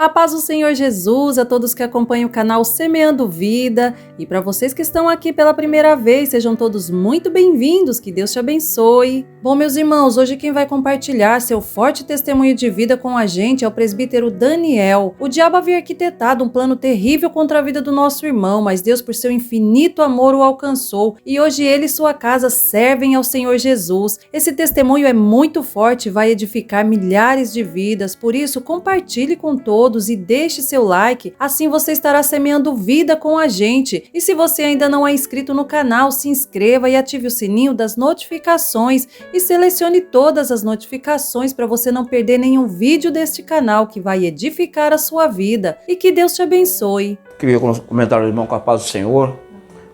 A paz do Senhor Jesus, a todos que acompanham o canal Semeando Vida e para vocês que estão aqui pela primeira vez, sejam todos muito bem-vindos, que Deus te abençoe. Bom, meus irmãos, hoje quem vai compartilhar seu forte testemunho de vida com a gente é o presbítero Daniel. O diabo havia arquitetado um plano terrível contra a vida do nosso irmão, mas Deus, por seu infinito amor, o alcançou e hoje ele e sua casa servem ao Senhor Jesus. Esse testemunho é muito forte e vai edificar milhares de vidas, por isso compartilhe com todos e deixe seu like, assim você estará semeando vida com a gente. E se você ainda não é inscrito no canal, se inscreva e ative o sininho das notificações e selecione todas as notificações para você não perder nenhum vídeo deste canal que vai edificar a sua vida. E que Deus te abençoe. Queria comentar, irmão, com a paz do Senhor.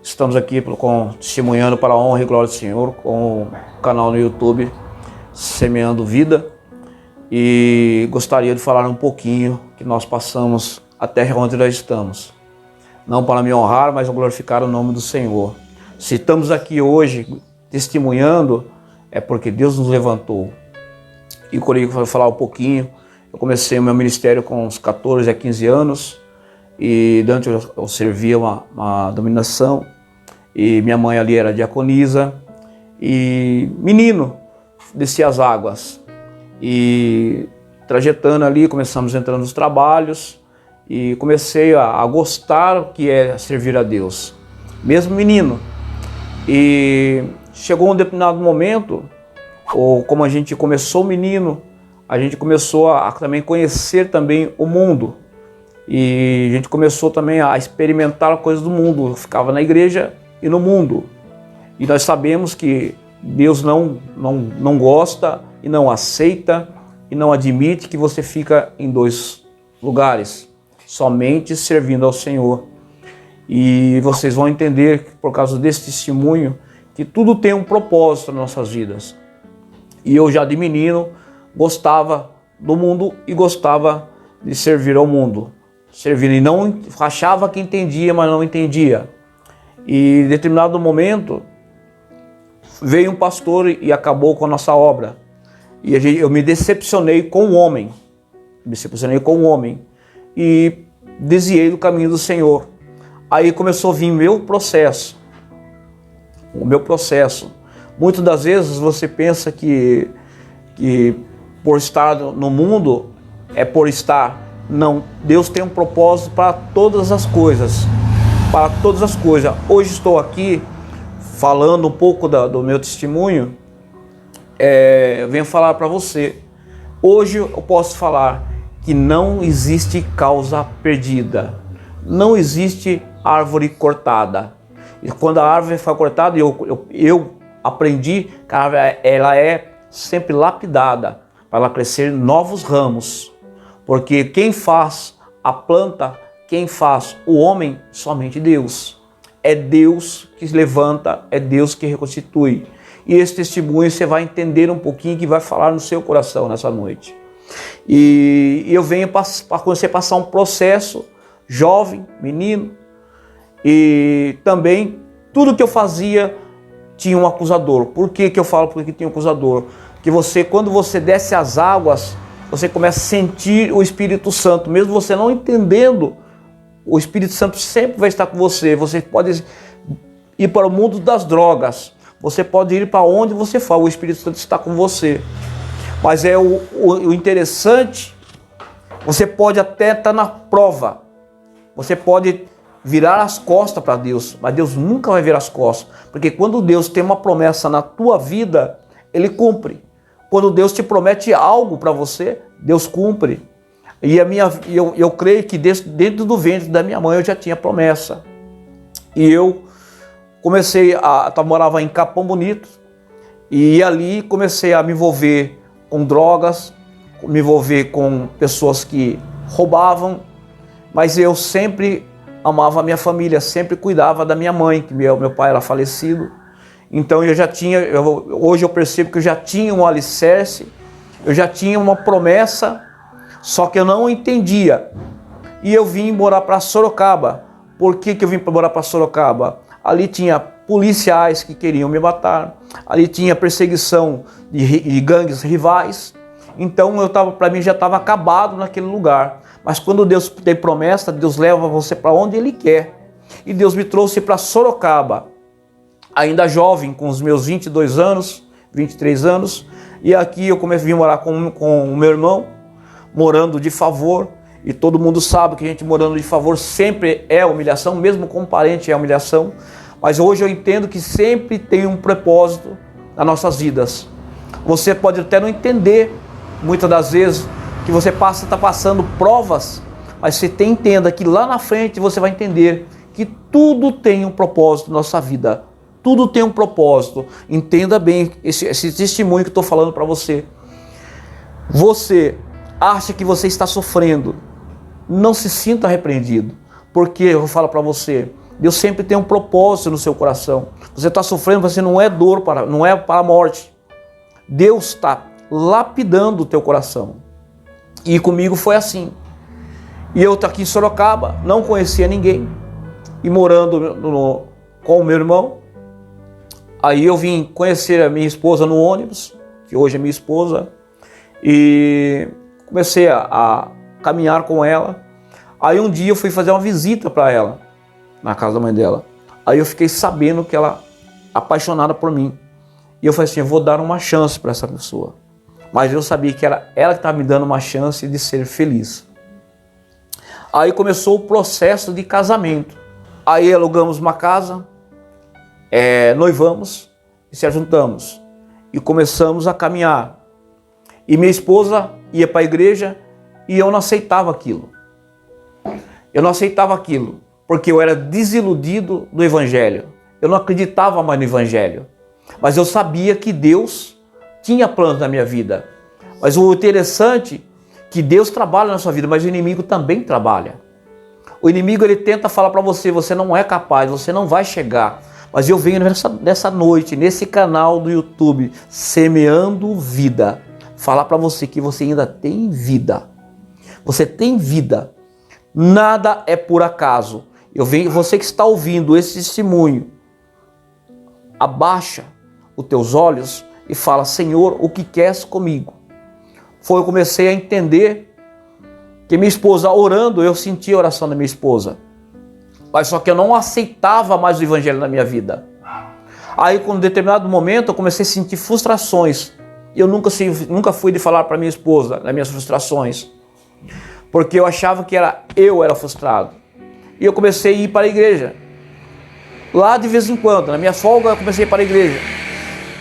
Estamos aqui testemunhando para a honra e glória do Senhor com o canal no YouTube Semeando Vida. E gostaria de falar um pouquinho que nós passamos até onde nós estamos. Não para me honrar, mas glorificar o nome do Senhor. Se estamos aqui hoje testemunhando, é porque Deus nos levantou. E eu queria falar um pouquinho. Eu comecei o meu ministério com uns 14 a 15 anos. E durante eu servia uma dominação. E minha mãe ali era diaconisa. E menino, descia as águas. E trajetando ali, começamos entrando nos trabalhos e comecei a gostar o que é servir a Deus, mesmo menino. E chegou um determinado momento, ou como a gente começou menino, a gente começou a também conhecer também o mundo. E a gente começou também a experimentar coisas do mundo, eu ficava na igreja e no mundo. E nós sabemos que Deus não gosta e não aceita e não admite que você fica em dois lugares, somente servindo ao Senhor. E vocês vão entender, por causa desse testemunho, que tudo tem um propósito nas nossas vidas. E eu já de menino gostava do mundo e gostava de servir ao mundo. Servindo e não achava que entendia, mas não entendia. E em determinado momento veio um pastor e acabou com a nossa obra. E eu me decepcionei com o homem. E desviei do caminho do Senhor. Aí começou a vir o meu processo. Muitas das vezes você pensa que por estar no mundo é por estar. Não, Deus tem um propósito para todas as coisas. Hoje estou aqui falando um pouco do meu testemunho. Eu venho falar para você. Hoje eu posso falar que não existe causa perdida. Não existe árvore cortada. E quando a árvore foi cortada, eu aprendi que a árvore ela é sempre lapidada para ela crescer novos ramos. Porque quem faz a planta, quem faz o homem, somente Deus. É Deus que levanta, é Deus que reconstitui. E esse testemunho você vai entender um pouquinho, que vai falar no seu coração nessa noite. E eu venho para você passar um processo, jovem, menino, e também tudo que eu fazia tinha um acusador. Por que eu falo porque tinha um acusador? Porque quando você desce as águas, você começa a sentir o Espírito Santo, mesmo você não entendendo, o Espírito Santo sempre vai estar com você. Você pode ir para o mundo das drogas, você pode ir para onde você for, o Espírito Santo está com você. Mas o interessante, você pode até estar na prova, você pode virar as costas para Deus, mas Deus nunca vai virar as costas, porque quando Deus tem uma promessa na tua vida, Ele cumpre. Quando Deus te promete algo para você, Deus cumpre. E eu creio que dentro do ventre da minha mãe eu já tinha promessa. E eu morava em Capão Bonito, e ali comecei a me envolver com drogas, me envolver com pessoas que roubavam, mas eu sempre amava a minha família, sempre cuidava da minha mãe, que meu pai era falecido. Então hoje eu percebo que eu já tinha um alicerce, eu já tinha uma promessa, só que eu não entendia. E eu vim morar para Sorocaba. Por que eu vim morar para Sorocaba? Ali tinha policiais que queriam me matar, ali tinha perseguição de gangues rivais. Então para mim já estava acabado naquele lugar. Mas quando Deus tem promessa, Deus leva você para onde Ele quer. E Deus me trouxe para Sorocaba, ainda jovem, com os meus 22 anos, 23 anos. E aqui eu vim morar com o meu irmão, morando de favor. E todo mundo sabe que a gente morando de favor sempre é humilhação, mesmo com parente é humilhação. Mas hoje eu entendo que sempre tem um propósito nas nossas vidas. Você pode até não entender, muitas das vezes, que você está passando provas, mas você entenda que lá na frente você vai entender que tudo tem um propósito na nossa vida. Tudo tem um propósito. Entenda bem esse testemunho que eu estou falando para você. Você acha que você está sofrendo, não se sinta repreendido, porque eu vou falar para você, Deus sempre tem um propósito no seu coração. Você está sofrendo, você não é dor, não é para a morte. Deus está lapidando o teu coração. E comigo foi assim. E eu estou aqui em Sorocaba, não conhecia ninguém, e morando com o meu irmão. Aí eu vim conhecer a minha esposa no ônibus, que hoje é minha esposa, e comecei a caminhar com ela. Aí um dia eu fui fazer uma visita para ela, na casa da mãe dela. Aí eu fiquei sabendo que ela é apaixonada por mim. E eu falei assim, eu vou dar uma chance para essa pessoa. Mas eu sabia que era ela que estava me dando uma chance de ser feliz. Aí começou o processo de casamento. Aí alugamos uma casa, noivamos e se ajuntamos. E começamos a caminhar. E minha esposa ia para a igreja e eu não aceitava aquilo. Eu não aceitava aquilo, porque eu era desiludido do Evangelho. Eu não acreditava mais no Evangelho. Mas eu sabia que Deus tinha planos na minha vida. Mas o interessante é que Deus trabalha na sua vida, mas o inimigo também trabalha. O inimigo ele tenta falar para você, você não é capaz, você não vai chegar. Mas eu venho nessa noite, nesse canal do YouTube, Semeando Vida, falar para você que você ainda tem vida. Você tem vida. Nada é por acaso. Você que está ouvindo esse testemunho, abaixa os teus olhos e fala, Senhor, o que queres comigo? Eu comecei a entender que minha esposa orando, eu senti a oração da minha esposa. Mas só que eu não aceitava mais o Evangelho na minha vida. Aí, com um determinado momento, eu comecei a sentir frustrações. Eu nunca fui de falar para minha esposa das minhas frustrações, porque eu achava que eu era frustrado. E eu comecei a ir para a igreja. Lá de vez em quando, na minha folga, eu comecei a ir para a igreja.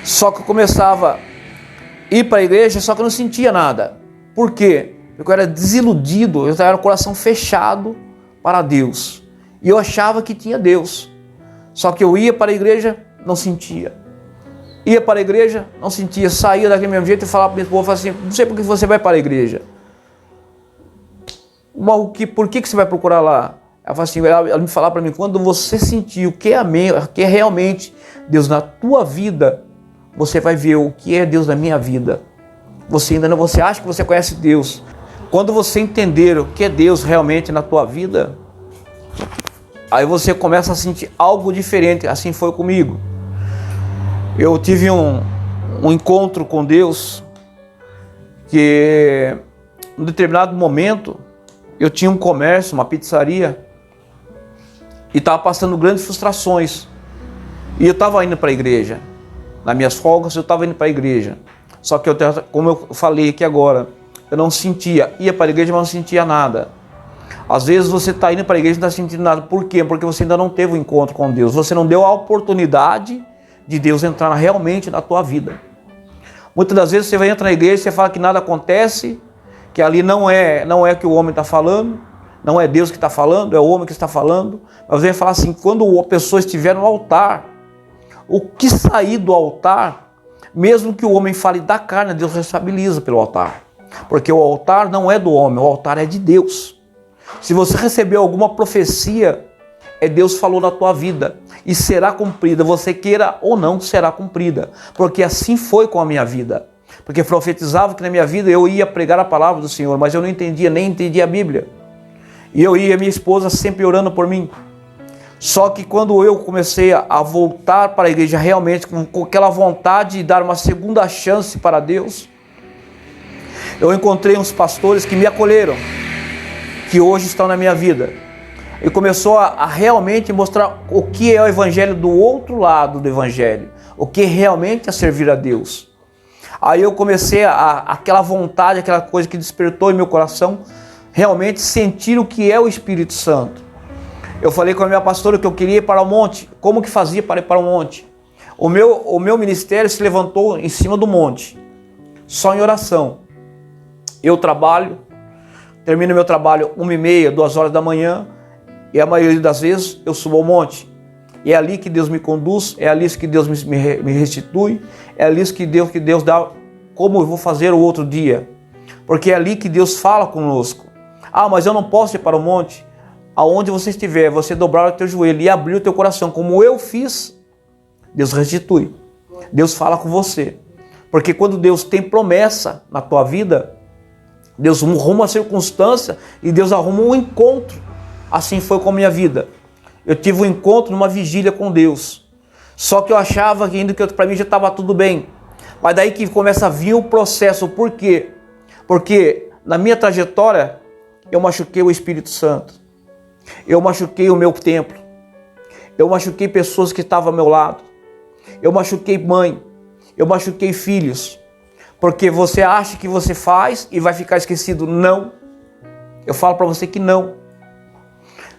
Só que eu começava a ir para a igreja, só que eu não sentia nada. Por quê? Porque eu era desiludido, eu era com o coração fechado para Deus. E eu achava que tinha Deus. Só que eu ia para a igreja, não sentia. Ia para a igreja, não sentia. Saía daquele mesmo jeito e falava para minha esposa assim, não sei por que você vai para a igreja. Mas por que você vai procurar lá? Ela me falava para mim, quando você sentir o que é realmente Deus na tua vida, você vai ver o que é Deus na minha vida. Você acha que você conhece Deus. Quando você entender o que é Deus realmente na tua vida, aí você começa a sentir algo diferente. Assim foi comigo. Eu tive um encontro com Deus que, em um determinado momento, eu tinha um comércio, uma pizzaria, e estava passando grandes frustrações. E eu estava indo para a igreja. Nas minhas folgas eu estava indo para a igreja. Só que como eu falei aqui agora, eu não sentia. Ia para a igreja, mas não sentia nada. Às vezes você está indo para a igreja e não está sentindo nada. Por quê? Porque você ainda não teve um encontro com Deus. Você não deu a oportunidade de Deus entrar realmente na tua vida. Muitas das vezes você vai entrar na igreja e você fala que nada acontece, que ali não é que o homem está falando, não é Deus que está falando, é o homem que está falando. Mas você vai falar assim, quando a pessoa estiver no altar, o que sair do altar, mesmo que o homem fale da carne, Deus responsabiliza pelo altar. Porque o altar não é do homem, o altar é de Deus. Se você recebeu alguma profecia, Deus falou na tua vida e será cumprida, você queira ou não, será cumprida. Porque assim foi com a minha vida. Porque profetizava que na minha vida eu ia pregar a palavra do Senhor, mas eu não entendia, nem entendia a Bíblia. E eu ia, minha esposa sempre orando por mim. Só que quando eu comecei a voltar para a igreja realmente com aquela vontade de dar uma segunda chance para Deus, eu encontrei uns pastores que me acolheram. que hoje estão na minha vida. E começou a realmente mostrar o que é o evangelho do outro lado do evangelho, o que realmente é servir a Deus. Aí eu comecei aquela vontade, aquela coisa que despertou em meu coração, realmente sentir o que é o Espírito Santo. Eu falei com a minha pastora que eu queria ir para o monte. Como que fazia para ir para o monte? O meu ministério se levantou em cima do monte, só em oração. Eu trabalho, termino meu trabalho 1h30, 2h da manhã, e a maioria das vezes eu subo ao monte. E é ali que Deus me conduz, é ali que Deus me restitui, é ali que Deus dá como eu vou fazer o outro dia. Porque é ali que Deus fala conosco. Ah, mas eu não posso ir para o monte. Aonde você estiver, você dobrar o teu joelho e abrir o teu coração, como eu fiz, Deus restitui. Deus fala com você. Porque quando Deus tem promessa na tua vida, Deus arruma a circunstância e Deus arruma um encontro. Assim foi com a minha vida. Eu tive um encontro numa vigília com Deus. Só que eu achava que ainda que para mim já estava tudo bem. Mas daí que começa a vir o processo. Por quê? Porque na minha trajetória eu machuquei o Espírito Santo. Eu machuquei o meu templo. Eu machuquei pessoas que estavam ao meu lado. Eu machuquei mãe. Eu machuquei filhos. Porque você acha que você faz e vai ficar esquecido. Não. Eu falo para você que não.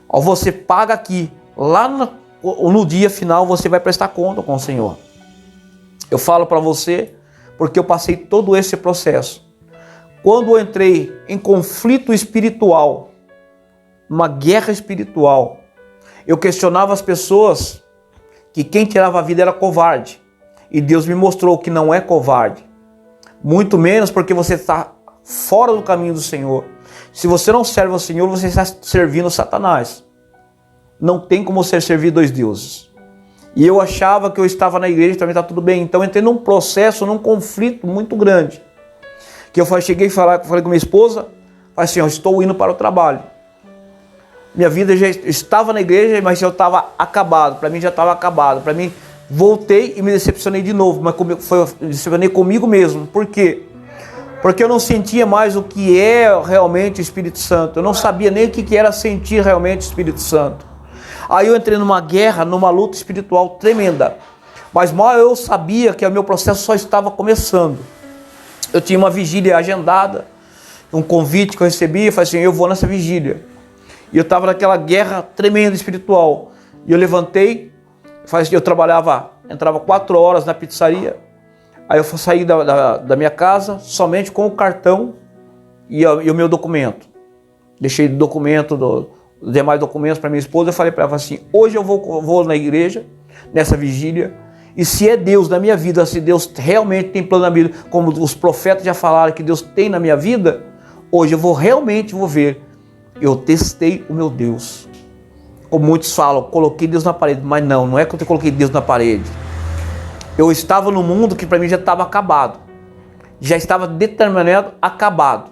Ó, você paga aqui. Lá no dia final você vai prestar conta com o Senhor. Eu falo para você porque eu passei todo esse processo. Quando eu entrei em conflito espiritual, uma guerra espiritual, eu questionava as pessoas que quem tirava a vida era covarde. E Deus me mostrou que não é covarde. Muito menos porque você está fora do caminho do Senhor. Se você não serve ao Senhor, você está servindo Satanás. Não tem como você servir dois deuses. E eu achava que eu estava na igreja, também está tudo bem. Então eu entrei num processo, num conflito muito grande. Que eu cheguei e falei com minha esposa, falei assim, eu estou indo para o trabalho. Minha vida já estava na igreja, mas eu estava acabado. Para mim já estava acabado. Para mim, voltei e me decepcionei de novo. Mas decepcionei comigo mesmo. Por quê? Porque eu não sentia mais o que é realmente o Espírito Santo. Eu não sabia nem o que era sentir realmente o Espírito Santo. Aí eu entrei numa guerra, numa luta espiritual tremenda. Mas mal eu sabia que o meu processo só estava começando. Eu tinha uma vigília agendada, um convite que eu recebi, eu falei assim, eu vou nessa vigília. E eu estava naquela guerra tremenda espiritual. E eu levantei, eu entrava 4 horas na pizzaria. Aí eu saí da minha casa somente com o cartão e o meu documento. Deixei o documento, os demais documentos para minha esposa. Eu falei para ela assim, hoje eu vou na igreja, nessa vigília. E se é Deus na minha vida, se Deus realmente tem plano na minha vida, como os profetas já falaram que Deus tem na minha vida, hoje eu realmente vou ver. Eu testei o meu Deus. Como muitos falam, coloquei Deus na parede. Mas não é que eu coloquei Deus na parede. Eu estava no mundo que para mim já estava acabado. Já estava determinado, acabado.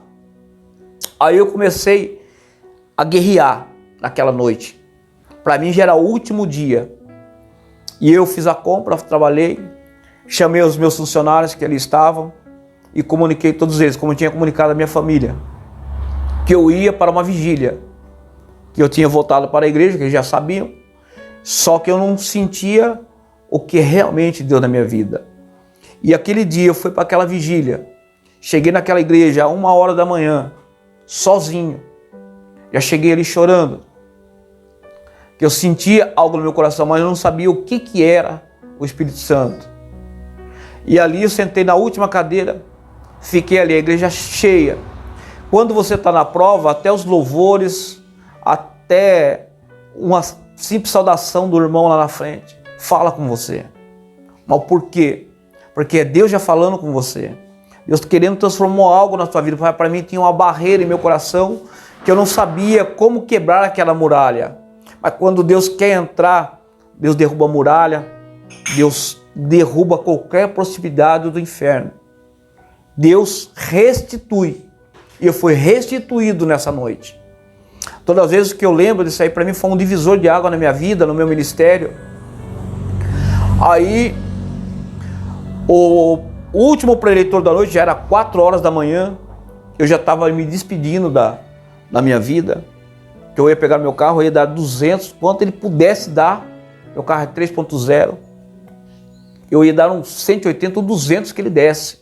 Aí eu comecei a guerrear naquela noite. Para mim já era o último dia. E eu fiz a compra, trabalhei, chamei os meus funcionários que ali estavam e comuniquei todos eles, como eu tinha comunicado a minha família, que eu ia para uma vigília, que eu tinha voltado para a igreja, que eles já sabiam, só que eu não sentia o que realmente deu na minha vida. E aquele dia eu fui para aquela vigília, cheguei naquela igreja a 1h da manhã, sozinho, já cheguei ali chorando, que eu sentia algo no meu coração, mas eu não sabia o que era o Espírito Santo. E ali eu sentei na última cadeira, fiquei ali, a igreja cheia. Quando você está na prova, até os louvores, até uma simples saudação do irmão lá na frente, fala com você. Mas por quê? Porque é Deus já falando com você. Deus querendo transformar algo na sua vida. Para mim tinha uma barreira em meu coração, que eu não sabia como quebrar aquela muralha. Mas quando Deus quer entrar, Deus derruba a muralha, Deus derruba qualquer possibilidade do inferno. Deus restitui. E eu fui restituído nessa noite. Todas as vezes que eu lembro disso aí, para mim foi um divisor de água na minha vida, no meu ministério. Aí, o último preleitor da noite já era 4h da manhã. Eu já estava me despedindo na minha vida, que eu ia pegar meu carro, eu ia dar 200, quanto ele pudesse dar. Meu carro é 3.0. Eu ia dar uns 180 ou 200 que ele desse.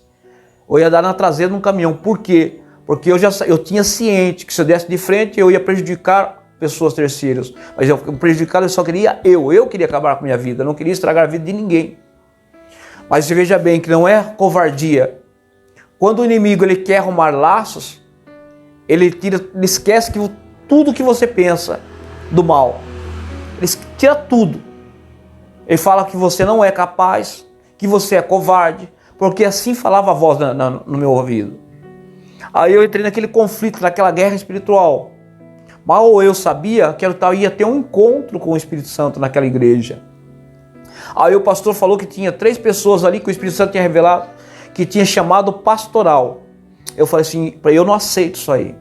Eu ia dar na traseira de um caminhão. Por quê? Porque eu tinha ciente que se eu desse de frente, eu ia prejudicar pessoas terceiras. Mas eu prejudicar, eu só queria eu queria acabar com a minha vida, eu não queria estragar a vida de ninguém. Mas você veja bem que não é covardia. Quando o inimigo ele quer arrumar laços, ele esquece que tudo que você pensa do mal, ele tira tudo. Ele fala que você não é capaz, que você é covarde, porque assim falava a voz no meu ouvido. Aí eu entrei naquele conflito, naquela guerra espiritual. Mal eu sabia que eu ia ter um encontro com o Espírito Santo naquela igreja. Aí o pastor falou que tinha 3 pessoas ali que o Espírito Santo tinha revelado, que tinha chamado pastoral. Eu falei assim, eu não aceito isso aí,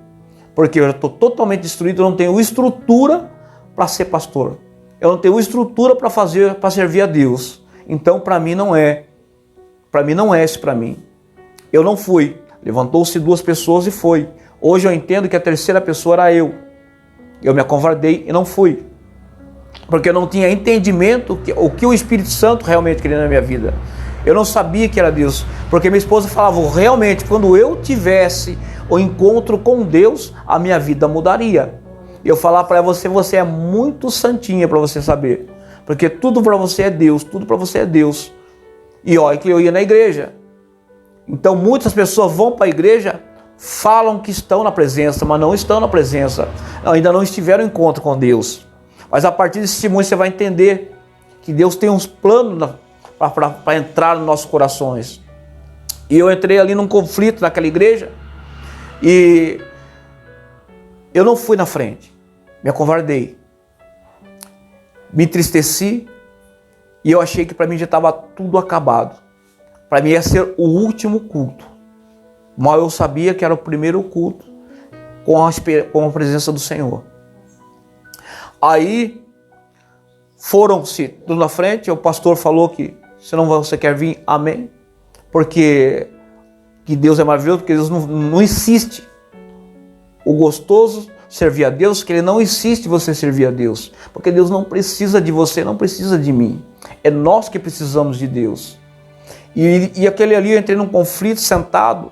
porque eu estou totalmente destruído, eu não tenho estrutura para ser pastor. Eu não tenho estrutura para servir a Deus. Então para mim não é. Para mim não é isso para mim. Eu não fui. Levantou-se 2 pessoas e foi. Hoje eu entendo que a terceira pessoa era eu. Eu me acovardei e não fui. Porque eu não tinha entendimento o que o Espírito Santo realmente queria na minha vida. Eu não sabia que era Deus. Porque minha esposa falava, realmente, quando eu tivesse o encontro com Deus, a minha vida mudaria. E eu falava para você é muito santinha para você saber. Porque tudo para você é Deus, tudo para você é Deus. E olha que eu ia na igreja. Então muitas pessoas vão para a igreja, falam que estão na presença, mas não estão na presença. Ainda não estiveram em encontro com Deus. Mas a partir desse testemunho você vai entender que Deus tem uns planos para entrar nos nossos corações. E eu entrei ali num conflito naquela igreja e eu não fui na frente. Me acovardei. Me entristeci e eu achei que para mim já estava tudo acabado. Para mim ia ser o último culto. Mal eu sabia que era o primeiro culto com a presença do Senhor. Aí foram-se tudo na frente, o pastor falou que se não você quer vir, amém. Porque que Deus é maravilhoso, porque Deus não insiste. O gostoso servir a Deus, que Ele não insiste em você servir a Deus. Porque Deus não precisa de você, não precisa de mim. É nós que precisamos de Deus. E aquele ali eu entrei num conflito sentado,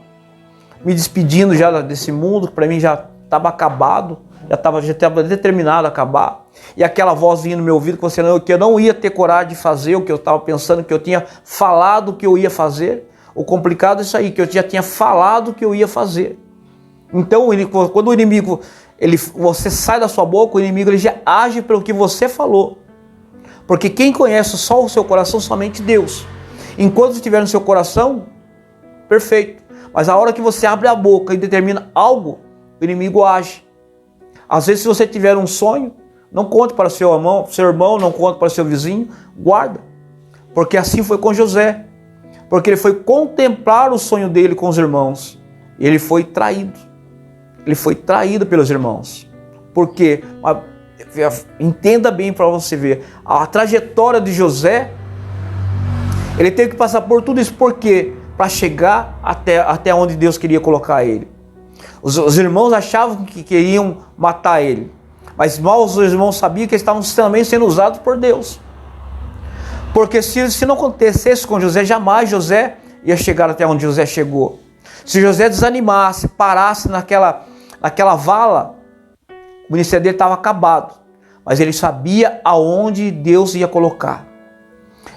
me despedindo já desse mundo, que para mim já estava acabado, já estava determinado a acabar. E aquela voz vinha no meu ouvido que eu não ia ter coragem de fazer o que eu estava pensando, que eu tinha falado que eu ia fazer. O complicado é isso aí, que eu já tinha falado que eu ia fazer. Então, quando o inimigo, você sai da sua boca, o inimigo ele já age pelo que você falou. Porque quem conhece só o seu coração, somente Deus. Enquanto estiver no seu coração, perfeito. Mas a hora que você abre a boca e determina algo, o inimigo age. Às vezes, se você tiver um sonho, não conte para seu irmão, não conte para seu vizinho, guarda. Porque assim foi com José. Porque ele foi contemplar o sonho dele com os irmãos. E ele foi traído. Ele foi traído pelos irmãos. Porque, entenda bem para você ver, a trajetória de José, ele teve que passar por tudo isso. Por quê? Para chegar até onde Deus queria colocar ele. Os irmãos achavam que queriam matar ele. Mas mal os irmãos sabiam que eles estavam também sendo usados por Deus. Porque se não acontecesse com José, jamais José ia chegar até onde José chegou. Se José desanimasse, parasse naquela vala, o ministério dele estava acabado. Mas ele sabia aonde Deus ia colocar.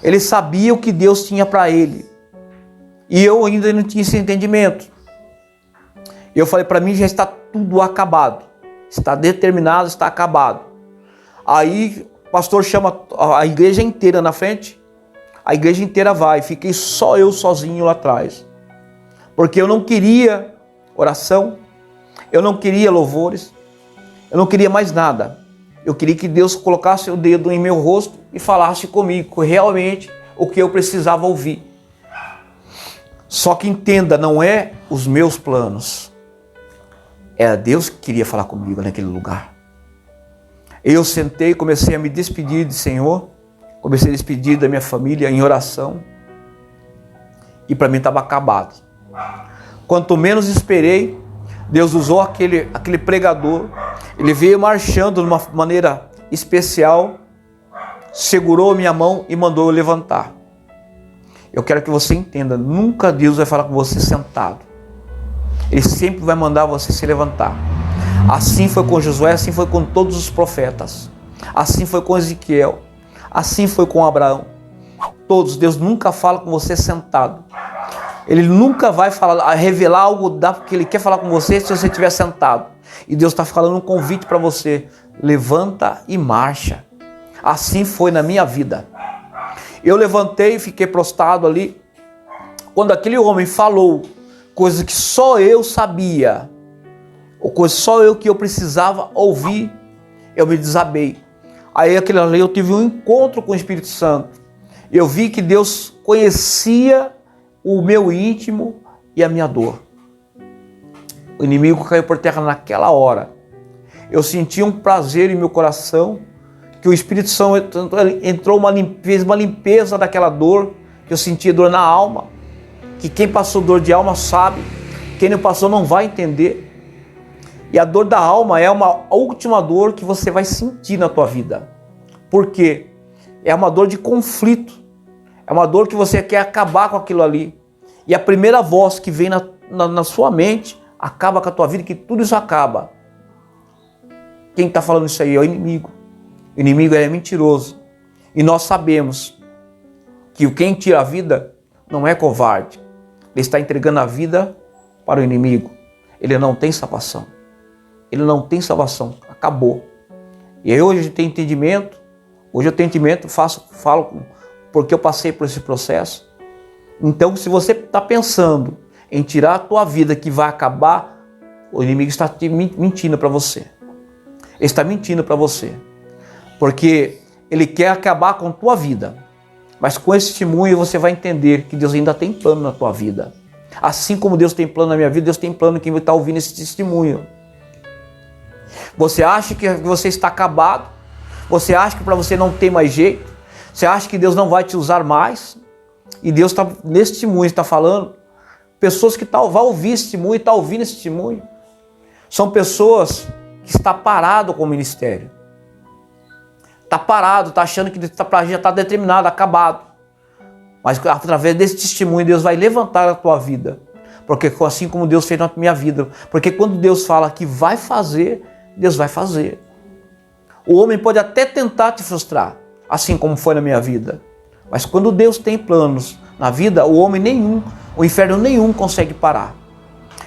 Ele sabia o que Deus tinha para ele. E eu ainda não tinha esse entendimento. Eu falei, para mim já está tudo acabado. Está determinado, está acabado. Aí o pastor chama a igreja inteira na frente. A igreja inteira vai. Fiquei só eu sozinho lá atrás. Porque eu não queria oração. Eu não queria louvores. Eu não queria mais nada. Eu queria que Deus colocasse o dedo em meu rosto e falasse comigo realmente o que eu precisava ouvir. Só que entenda, não é os meus planos. Era Deus que queria falar comigo naquele lugar. Eu sentei e comecei a me despedir do Senhor. Comecei a despedir da minha família em oração. E para mim estava acabado. Quanto menos esperei, Deus usou aquele pregador, ele veio marchando de uma maneira especial, segurou minha mão e mandou eu levantar. Eu quero que você entenda, nunca Deus vai falar com você sentado. Ele sempre vai mandar você se levantar. Assim foi com Josué, assim foi com todos os profetas. Assim foi com Ezequiel, assim foi com Abraão. Todos, Deus nunca fala com você sentado. Ele nunca vai revelar algo que Ele quer falar com você se você estiver sentado. E Deus está falando um convite para você. Levanta e marcha. Assim foi na minha vida. Eu levantei e fiquei prostrado ali. Quando aquele homem falou coisas que só eu sabia, ou coisas só eu que eu precisava ouvir, eu me desabei. Aí aquele ali eu tive um encontro com o Espírito Santo. Eu vi que Deus conhecia o meu íntimo e a minha dor. O inimigo caiu por terra naquela hora. Eu senti um prazer em meu coração, que o Espírito Santo entrou, fez uma limpeza daquela dor, que eu sentia dor na alma, que quem passou dor de alma sabe, quem não passou não vai entender. E a dor da alma é uma última dor que você vai sentir na tua vida. Por quê? É uma dor de conflito. É uma dor que você quer acabar com aquilo ali. E a primeira voz que vem na sua mente acaba com a tua vida, que tudo isso acaba. Quem está falando isso aí é o inimigo. O inimigo é mentiroso. E nós sabemos que quem tira a vida não é covarde. Ele está entregando a vida para o inimigo. Ele não tem salvação. Ele não tem salvação. Acabou. E aí hoje eu tenho entendimento. Hoje eu tenho entendimento, falo porque eu passei por esse processo. Então, se você está pensando em tirar a tua vida que vai acabar, o inimigo está mentindo para você. Ele está mentindo para você. Porque ele quer acabar com a tua vida. Mas com esse testemunho você vai entender que Deus ainda tem plano na tua vida. Assim como Deus tem plano na minha vida, Deus tem plano em quem está ouvindo esse testemunho. Você acha que você está acabado? Você acha que para você não tem mais jeito? Você acha que Deus não vai te usar mais? E Deus está nesse testemunho, está falando. Pessoas que vão ouvir esse testemunho e estão ouvindo esse testemunho. São pessoas que estão paradas com o ministério. Está parado, está achando que já está determinado, acabado. Mas através desse testemunho Deus vai levantar a tua vida. Porque assim como Deus fez na minha vida. Porque quando Deus fala que vai fazer, Deus vai fazer. O homem pode até tentar te frustrar, assim como foi na minha vida. Mas quando Deus tem planos na vida, o inferno nenhum consegue parar.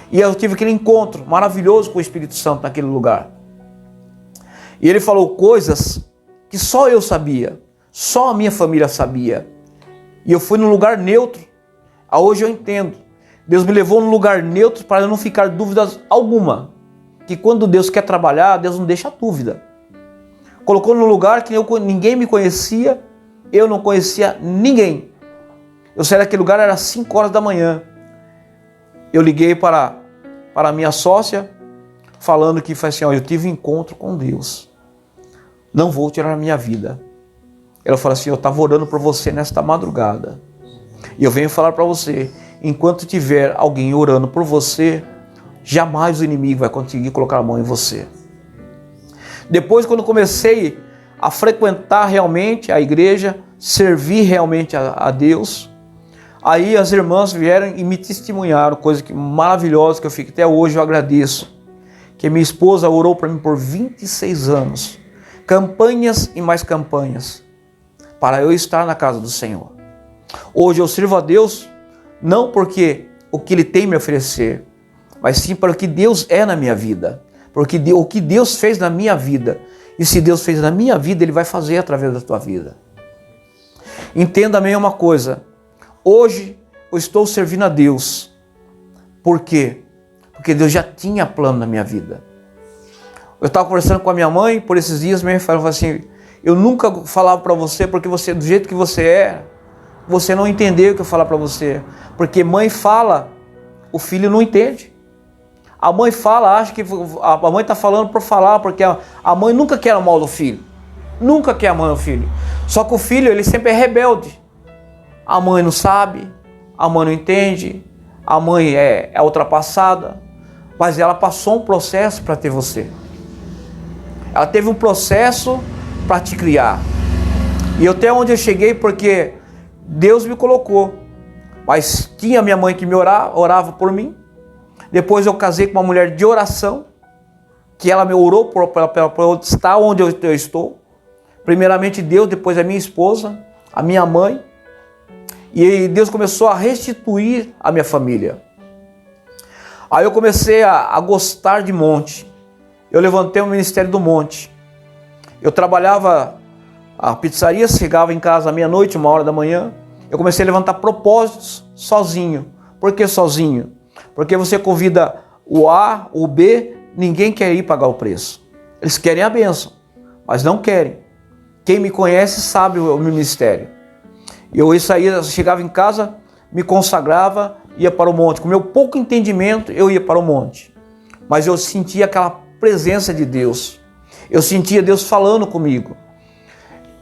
E eu tive aquele encontro maravilhoso com o Espírito Santo naquele lugar. E ele falou coisas que só eu sabia, só a minha família sabia. E eu fui num lugar neutro. Hoje eu entendo. Deus me levou num lugar neutro para eu não ficar dúvidas alguma. Que quando Deus quer trabalhar, Deus não deixa dúvida. Colocou num lugar que ninguém me conhecia, eu não conhecia ninguém. Eu saí daquele lugar, era 5 horas da manhã. Eu liguei para a minha sócia, falando que foi assim, eu tive um encontro com Deus. Não vou tirar a minha vida. Ela falou assim, eu estava orando por você nesta madrugada. E eu venho falar para você, enquanto tiver alguém orando por você, jamais o inimigo vai conseguir colocar a mão em você. Depois, quando comecei a frequentar realmente a igreja, servir realmente a Deus, aí as irmãs vieram e me testemunharam, coisa maravilhosa que eu fico até hoje, eu agradeço. Que minha esposa orou para mim por 26 anos. Campanhas e mais campanhas, para eu estar na casa do Senhor. Hoje eu sirvo a Deus, não porque o que Ele tem me oferecer, mas sim para o que Deus é na minha vida. Porque o que Deus fez na minha vida, e se Deus fez na minha vida, Ele vai fazer através da tua vida. Entenda bem uma coisa, hoje eu estou servindo a Deus. Por quê? Porque Deus já tinha plano na minha vida. Eu estava conversando com a minha mãe, por esses dias, minha mãe falou assim, eu nunca falava para você, porque você, do jeito que você é, você não entendeu o que eu falar para você. Porque mãe fala, o filho não entende. A mãe fala, acha que a mãe está falando por falar, porque a mãe nunca quer o mal do filho. Nunca quer a mãe do filho. Só que o filho, ele sempre é rebelde. A mãe não sabe, a mãe não entende, a mãe é ultrapassada. mas ela passou um processo para ter você. Ela teve um processo para te criar. E até onde eu cheguei porque Deus me colocou. Mas tinha minha mãe que me orava por mim. Depois eu casei com uma mulher de oração, que ela me orou para eu estar onde eu estou. Primeiramente Deus, depois a minha esposa, a minha mãe. E Deus começou a restituir a minha família. Aí eu comecei a gostar de monte. Eu levantei o ministério do monte. Eu trabalhava, a pizzaria chegava em casa à meia-noite, 1h da manhã. Eu comecei a levantar propósitos sozinho. Por que sozinho? Porque você convida o A, o B, ninguém quer ir pagar o preço. Eles querem a bênção, mas não querem. Quem me conhece sabe o meu ministério. Eu saía, chegava em casa, me consagrava, ia para o monte. Com meu pouco entendimento, eu ia para o monte. Mas eu sentia aquela presença de Deus. Eu sentia Deus falando comigo.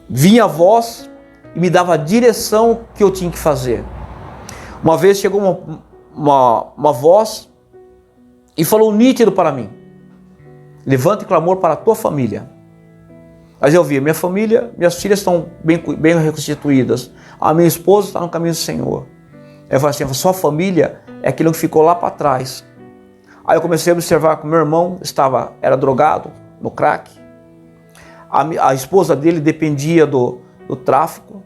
Vinha a voz e me dava a direção que eu tinha que fazer. Uma vez chegou uma voz e falou nítido para mim: levante clamor para a tua família. Mas eu vi, minha família, minhas filhas estão bem reconstituídas. A minha esposa está no caminho do Senhor. Eu falei assim, sua família é aquilo que ficou lá para trás. Aí eu comecei a observar que meu irmão era drogado, no crack. A esposa dele dependia do tráfico.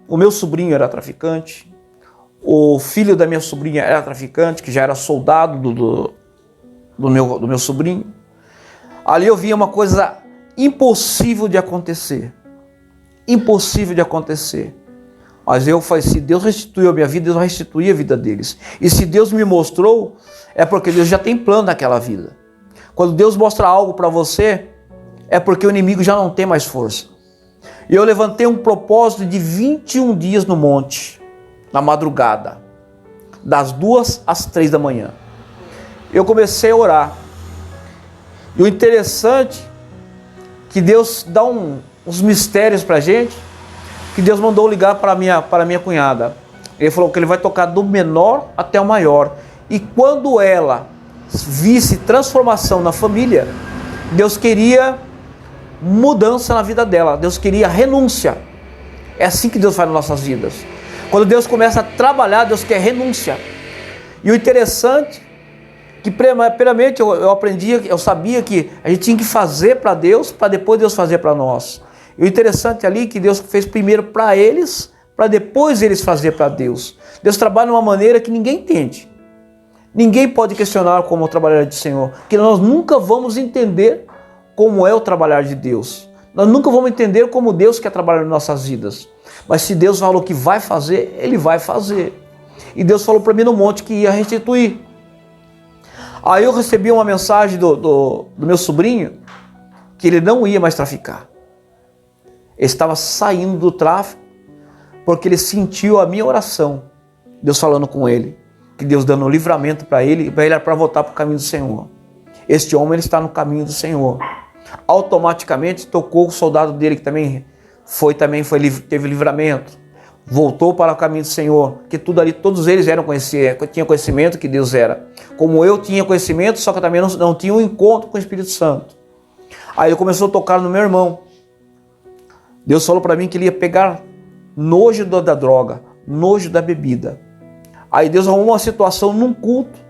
O meu sobrinho era traficante. O filho da minha sobrinha era traficante, que já era soldado do meu sobrinho. Ali eu via uma coisa impossível de acontecer. Impossível de acontecer. Mas eu falei, se Deus restituiu a minha vida, Deus vai restituir a vida deles. E se Deus me mostrou, é porque Deus já tem plano naquela vida. Quando Deus mostra algo para você, é porque o inimigo já não tem mais força. E eu levantei um propósito de 21 dias no monte, na madrugada, das 2 às 3 da manhã. Eu comecei a orar. E o interessante é que Deus dá uns mistérios para a gente, que Deus mandou ligar para minha cunhada. Ele falou que ele vai tocar do menor até o maior. E quando ela visse transformação na família, Deus queria mudança na vida dela. Deus queria renúncia. É assim que Deus faz nas nossas vidas. Quando Deus começa a trabalhar, Deus quer renúncia. E o interessante que primeiramente eu aprendi, eu sabia que a gente tinha que fazer para Deus, para depois Deus fazer para nós. E o interessante ali é que Deus fez primeiro para eles, para depois eles fazer para Deus. Deus trabalha de uma maneira que ninguém entende. Ninguém pode questionar como é o trabalhar do Senhor, porque nós nunca vamos entender como é o trabalhar de Deus. Nós nunca vamos entender como Deus quer trabalhar em nossas vidas. Mas se Deus falou que vai fazer, Ele vai fazer. E Deus falou para mim no monte que ia restituir. Aí eu recebi uma mensagem do meu sobrinho que ele não ia mais traficar. Ele estava saindo do tráfico porque ele sentiu a minha oração. Deus falando com ele, que Deus dando um livramento para ele para voltar para o caminho do Senhor. Este homem ele está no caminho do Senhor. Automaticamente tocou o soldado dele que também teve livramento. Voltou para o caminho do Senhor, que tudo ali, todos eles tinham conhecimento que Deus era. Como eu tinha conhecimento, só que eu também não tinha um encontro com o Espírito Santo. Aí ele começou a tocar no meu irmão. Deus falou para mim que ele ia pegar nojo da droga, nojo da bebida. Aí Deus arrumou uma situação num culto,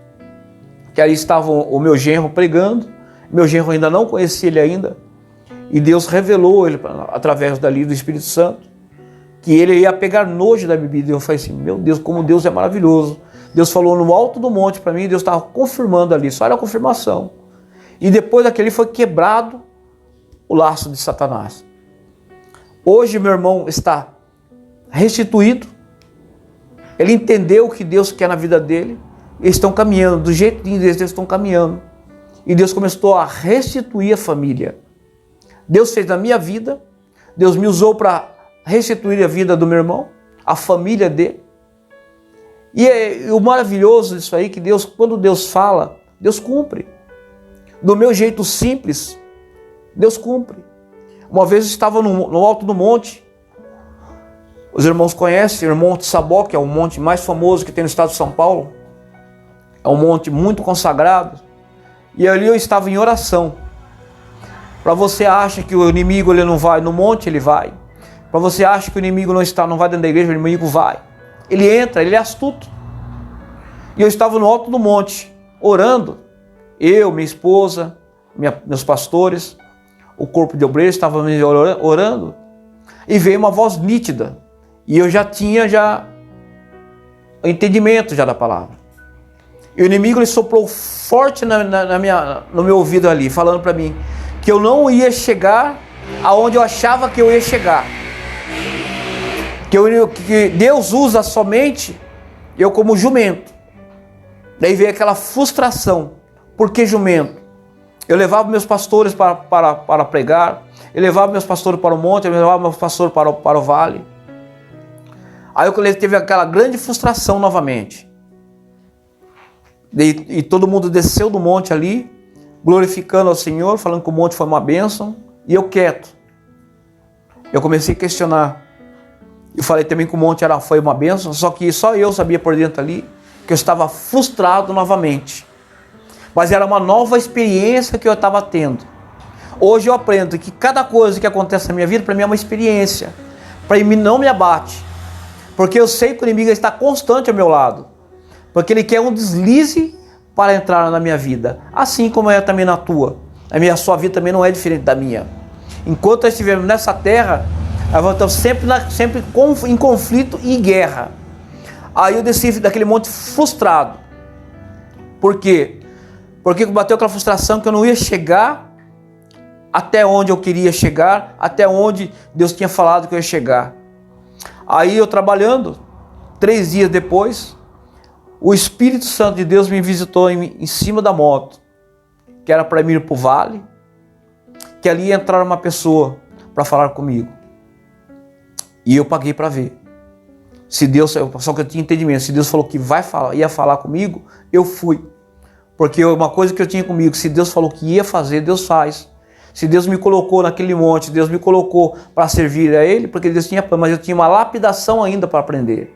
que ali estava o meu genro pregando, meu genro ainda não conhecia ele ainda, e Deus revelou ele através dali do Espírito Santo, que ele ia pegar nojo da bebida. E eu falei assim, meu Deus, como Deus é maravilhoso. Deus falou no alto do monte para mim, Deus estava confirmando ali, só era a confirmação. E depois daquele foi quebrado o laço de Satanás. Hoje meu irmão está restituído, ele entendeu o que Deus quer na vida dele, eles estão caminhando, do jeito que eles estão caminhando. E Deus começou a restituir a família. Deus fez na minha vida, Deus me usou para restituir a vida do meu irmão, a família dele. E o maravilhoso disso aí, que Deus, quando Deus fala, Deus cumpre. Do meu jeito simples, Deus cumpre. Uma vez eu estava no alto do monte, os irmãos conhecem o Monte Sabó, que é o monte mais famoso que tem no estado de São Paulo. É um monte muito consagrado. E ali eu estava em oração. Para você acha que o inimigo ele não vai no monte, ele vai. Para você acha que o inimigo não vai dentro da igreja, o inimigo vai. Ele entra, ele é astuto. E eu estava no alto do monte, orando. Eu, minha esposa, meus pastores, o corpo de obreiros estava orando. E veio uma voz nítida. E eu já tinha o entendimento já da palavra. E o inimigo ele soprou forte no meu ouvido ali, falando para mim que eu não ia chegar aonde eu achava que eu ia chegar. Que Deus usa somente eu como jumento. Daí veio aquela frustração. Por que jumento? Eu levava meus pastores para pregar, eu levava meus pastores para o monte, eu levava meus pastores para o vale. Aí eu teve aquela grande frustração novamente. E todo mundo desceu do monte ali, glorificando ao Senhor, falando que o monte foi uma bênção, e eu quieto. Eu comecei a questionar. Eu falei também que o monte foi uma bênção, só que só eu sabia por dentro ali que eu estava frustrado novamente. Mas era uma nova experiência que eu estava tendo. Hoje eu aprendo que cada coisa que acontece na minha vida, para mim é uma experiência. Para mim não me abate. Porque eu sei que o inimigo está constante ao meu lado. Porque ele quer um deslize para entrar na minha vida. Assim como é também na tua. A sua vida também não é diferente da minha. Enquanto nós estivermos nessa terra, nós estamos sempre em conflito e guerra. Aí eu desci daquele monte frustrado. Por quê? Porque bateu aquela frustração que eu não ia chegar até onde eu queria chegar, até onde Deus tinha falado que eu ia chegar. Aí eu trabalhando, 3 dias depois, o Espírito Santo de Deus me visitou em cima da moto, que era para ir para o vale, que ali ia entrar uma pessoa para falar comigo. E eu paguei para ver. Se Deus, só que eu tinha entendimento, se Deus falou que ia falar comigo, eu fui. Porque uma coisa que eu tinha comigo, se Deus falou que ia fazer, Deus faz. Se Deus me colocou naquele monte, Deus me colocou para servir a Ele, porque Deus tinha plano, mas eu tinha uma lapidação ainda para aprender.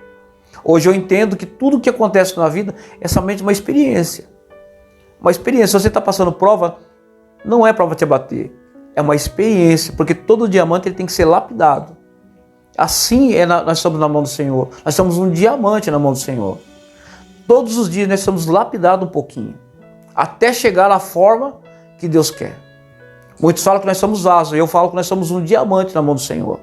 Hoje eu entendo que tudo que acontece na vida é somente uma experiência. Uma experiência. Se você está passando prova, não é prova te abater. É uma experiência, porque todo diamante ele tem que ser lapidado. Assim nós estamos na mão do Senhor. Nós somos um diamante na mão do Senhor. Todos os dias nós somos lapidados um pouquinho, até chegar à forma que Deus quer. Muitos falam que nós somos vasos, eu falo que nós somos um diamante na mão do Senhor.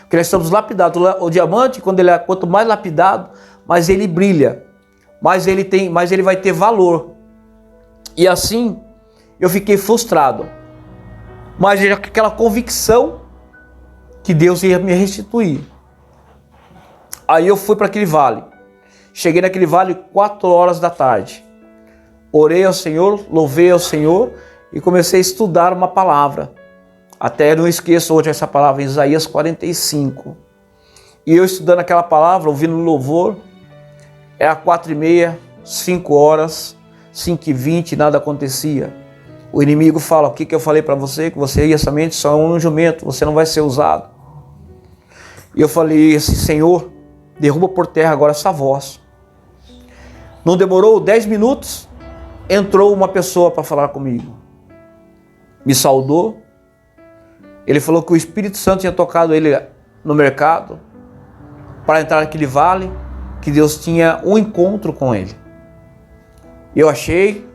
Porque nós estamos lapidados. O diamante, quanto mais lapidado, mais ele brilha, mais ele vai ter valor. E assim, eu fiquei frustrado. Mas aquela convicção que Deus ia me restituir. Aí eu fui para aquele vale. Cheguei naquele vale 4 horas da tarde. Orei ao Senhor, louvei ao Senhor e comecei a estudar uma palavra. Até não esqueço hoje essa palavra, Isaías 45. E eu estudando aquela palavra, ouvindo louvor, era 4h30, 5 horas, 5h20, nada acontecia. O inimigo fala, o que eu falei para você? Que você ia somente só um jumento, você não vai ser usado. E eu falei assim, Senhor, derruba por terra agora essa voz. Não demorou 10 minutos, entrou uma pessoa para falar comigo. Me saudou. Ele falou que o Espírito Santo tinha tocado ele no mercado para entrar naquele vale, que Deus tinha um encontro com ele. Eu achei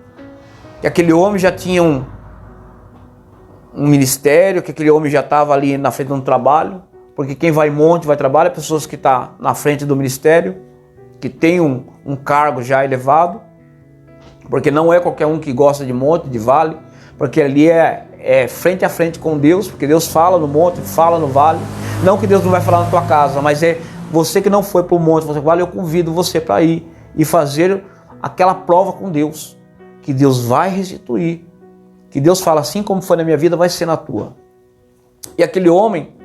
que aquele homem já tinha um ministério, que aquele homem já estava ali na frente de um trabalho, porque quem vai em monte, vai trabalhar, pessoas que estão na frente do ministério, que tem um cargo já elevado, porque não é qualquer um que gosta de monte, de vale, porque ali é frente a frente com Deus, porque Deus fala no monte, fala no vale. Não que Deus não vai falar na tua casa, mas é você que não foi para o monte, você vale, eu convido você para ir e fazer aquela prova com Deus, que Deus vai restituir, que Deus fala assim como foi na minha vida, vai ser na tua. E aquele homem,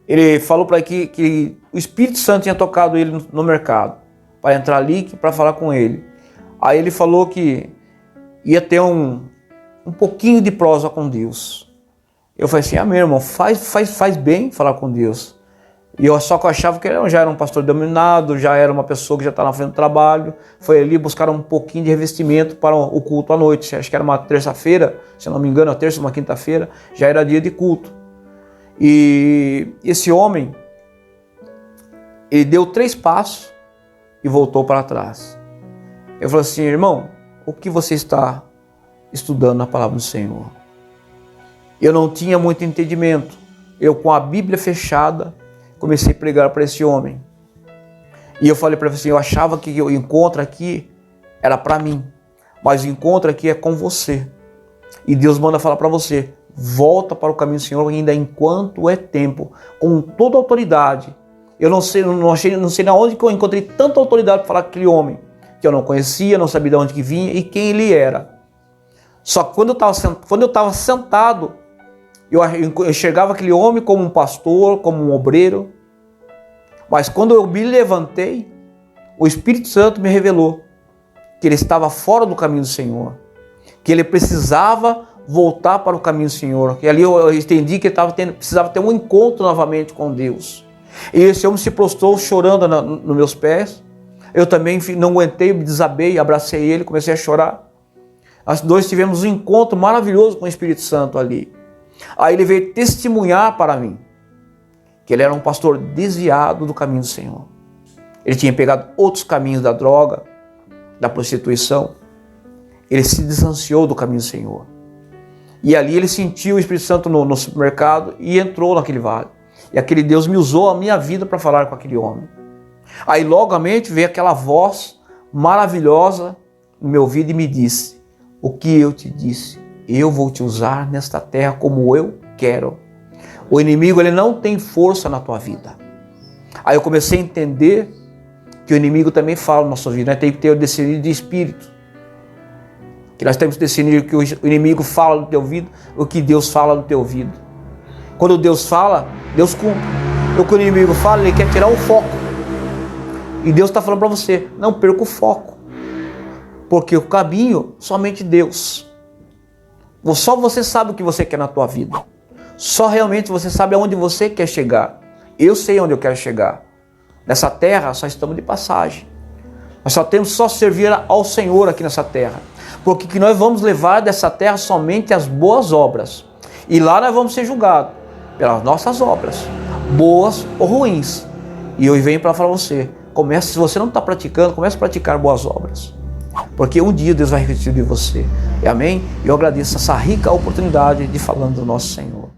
ele falou para que o Espírito Santo tinha tocado ele no mercado, para entrar ali, para falar com ele. Aí ele falou que ia ter um pouquinho de prosa com Deus. Eu falei assim, meu irmão, faz bem falar com Deus. E só que eu achava que ele já era um pastor dominado, já era uma pessoa que já estava na frente do trabalho. Foi ali buscar um pouquinho de revestimento para o culto à noite. Acho que era uma terça-feira, se não me engano, uma terça ou uma quinta-feira, já era dia de culto. E esse homem, ele deu 3 passos e voltou para trás. Eu falei assim: irmão, o que você está estudando na palavra do Senhor? Eu não tinha muito entendimento. Eu, com a Bíblia fechada, comecei a pregar para esse homem. E eu falei para ele assim: eu achava que o encontro aqui era para mim, mas o encontro aqui é com você. E Deus manda falar para você: volta para o caminho do Senhor ainda enquanto é tempo, com toda a autoridade. Eu não sei na onde que eu encontrei tanta autoridade para falar com aquele homem, que eu não conhecia, não sabia de onde que vinha e quem ele era. Só que quando eu estava sentado, eu enxergava aquele homem como um pastor, como um obreiro. Mas quando eu me levantei, o Espírito Santo me revelou que ele estava fora do caminho do Senhor, que ele precisava voltar para o caminho do Senhor. E ali eu entendi que ele precisava ter um encontro novamente com Deus. E esse homem se prostrou chorando nos meus pés. Eu também não aguentei, me desabei, abracei ele, comecei a chorar. Nós dois tivemos um encontro maravilhoso com o Espírito Santo ali. Aí ele veio testemunhar para mim que ele era um pastor desviado do caminho do Senhor. Ele tinha pegado outros caminhos da droga, da prostituição. Ele se distanciou do caminho do Senhor. E ali ele sentiu o Espírito Santo no supermercado e entrou naquele vale. E aquele Deus me usou a minha vida para falar com aquele homem. Aí logamente veio aquela voz maravilhosa no meu ouvido e me disse: o que eu te disse? Eu vou te usar nesta terra como eu quero. O inimigo, ele não tem força na tua vida. Aí eu comecei a entender que o inimigo também fala na nossa vida. Nós temos que ter o discernimento de espírito. Que nós temos que discernir o que o inimigo fala no teu ouvido, o que Deus fala no teu ouvido. Quando Deus fala, Deus cumpre. O que o inimigo fala, ele quer tirar o foco. E Deus está falando para você: não perca o foco. Porque o caminho, somente Deus. Só você sabe o que você quer na tua vida. Só realmente você sabe aonde você quer chegar. Eu sei onde eu quero chegar. Nessa terra só estamos de passagem. Nós só temos só servir ao Senhor aqui nessa terra. Porque que nós vamos levar dessa terra somente as boas obras. E lá nós vamos ser julgados pelas nossas obras, boas ou ruins. E eu venho para falar para você: se você não está praticando, comece a praticar boas obras. Porque um dia Deus vai retribuir de você. Amém? E eu agradeço essa rica oportunidade de falar do nosso Senhor.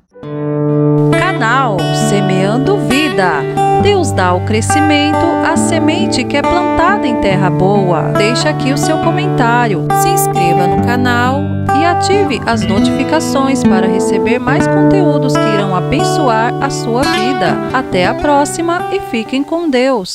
Canal Semeando Vida. Deus dá o crescimento à semente que é plantada em terra boa. Deixa aqui o seu comentário, se inscreva no canal e ative as notificações para receber mais conteúdos que irão abençoar a sua vida. Até a próxima e fiquem com Deus.